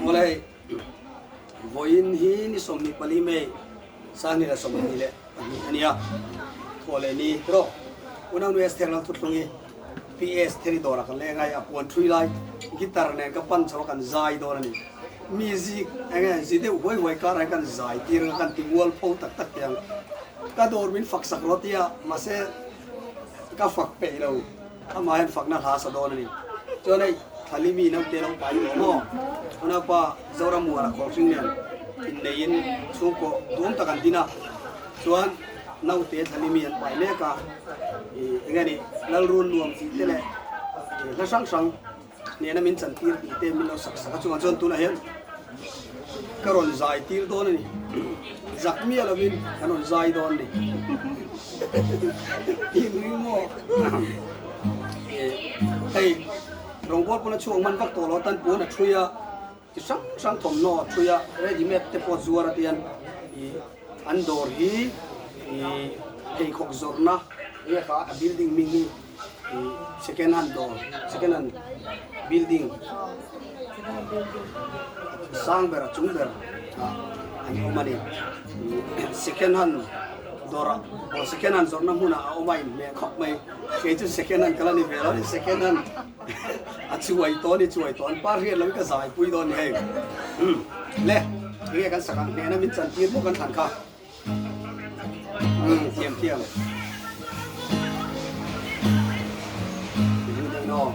oleh voin hi ni som ni pali me sang ni la som ni le ania Thawhlehni ro una nu Esther Lalthuthlungi PS theri dora kan le ngai apon three lai guitar ne ka pan chaw kan zai dora ni music anga zide hoi ka rai kan zaitir kan tingwal phau tak tak yang ka dor min fak sak rotia mase ka fak pe lo ama hen fak na ha sa don ni cho nei thali mi nau te long pai mo ona pa zora mu ara khol sing nen in nein chu ko dum ta kan dina chuan nau te thali mi an pai le ka engani lal run nuam si te le la sang HNEHNA min chantir te min lo sak sak chuan chon tu na hen karon zaitir don ni zakmi alovin karon zai don ni in mo hey rong bot puna chuang man vak to lo tan pu na thuya sang thom no thuya ready made te po zuara tian an dor hi ei khok zorna ye kha a building ming hi second hand building sang bera chung bera an omani second hand dora o second hand zorna huna omai me khok mai ke chu second hand kala ni vela ni second hand a chuai ton par ri lo ka zai pui don he le ri kan sakang HNEHNA min chantir mo kan than kha thiam no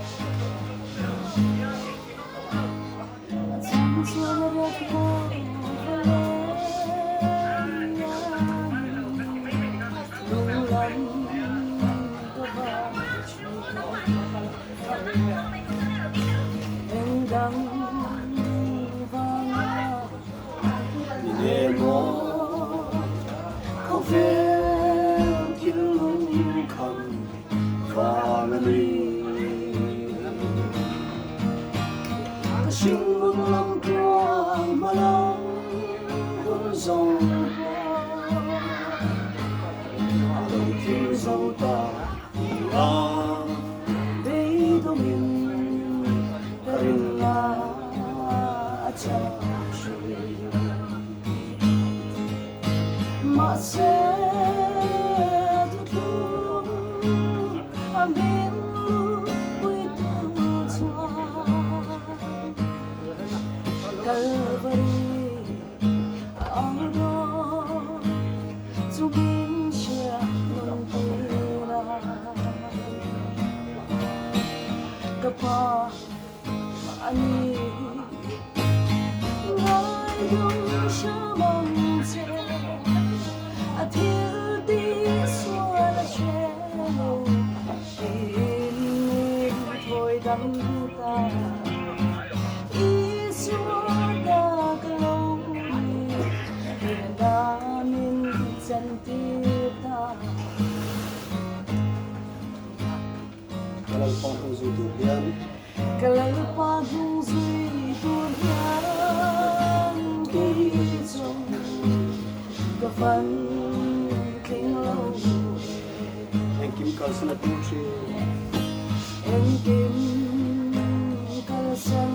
Sinh mừng lòng quang mà lòng hôn dòng đầu tiên dòng ta đây đâu mìnhrin la cha mà sẽ Kapa ani ngai dong shamang che athil di swala che in thoi dam ta iswada kalong HNEHNA min chantir ta kalal pa hung zu tu hian kalal pa hung zui tu hian ki chong ka fan king lo en kim kal sana tu chi en kim kal san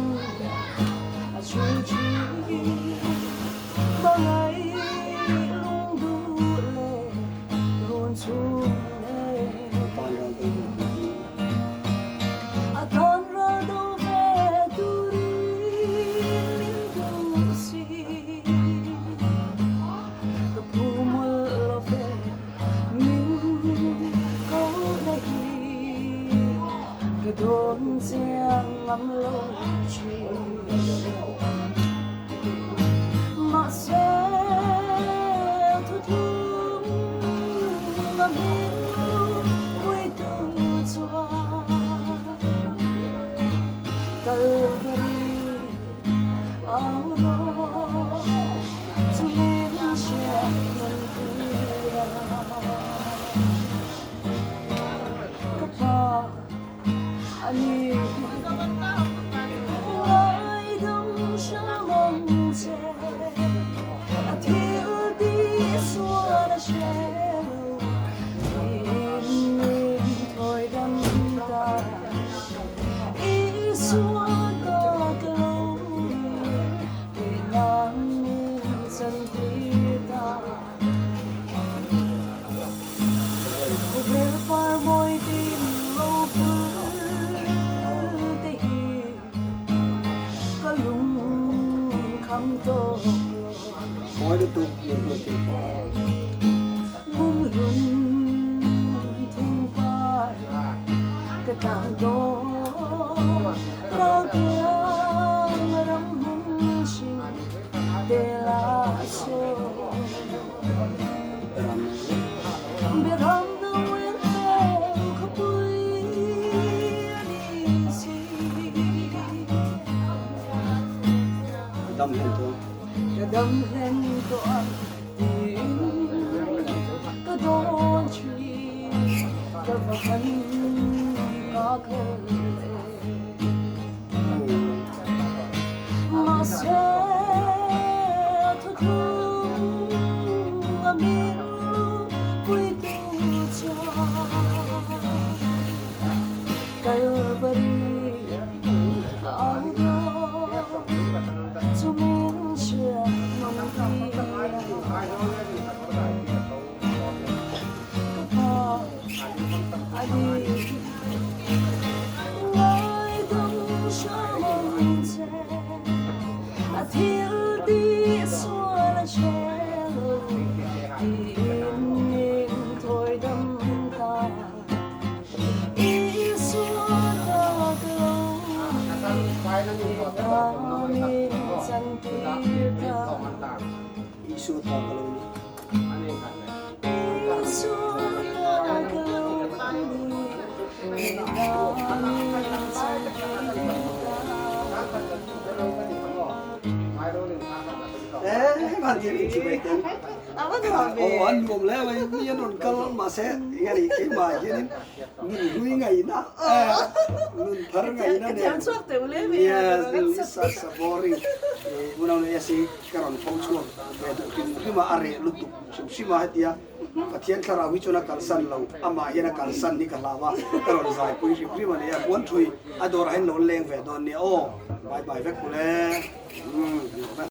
a chui chi ba ngai lung du le ron chu pan ran tu Don't lung khăm tô mỗi đứa tụt một tiền bung lung thung phai cái càng đô bao tiếng rắm hung sinh để la số biết hôm đâu em không vui đi gì đâm lên thôi đâm lên đoạn tình có đôi chuyện có vào thân có cơ mà sẽ thôi không biết vui tu cho cái bari áo đó cho mình chưa mong đi ai đi ngồi đông sao mong che thiếu đi xua là che đi im thôi đâm ta ý xua ta câu ta min chantir ta isu tak kalau ini xua ta câu ta min chantir bạn gì chỉ vậy thôi anh gồm lẽ vậy như nó cần mà sẽ cái này cái mà chứ nên nhìn vui ngày đó nhìn thở ngày đó nè yeah sa boring muốn nói gì cái còn phong chuông khi mà ở đây lúc xem mà hết ya phát hiện cái nào cho nó cản sân lâu ama hiện nó cản sân đi cả lava cái còn dài cuối khi mà này muốn chui dawrah nó lên về đó nè bye bye với cô lẽ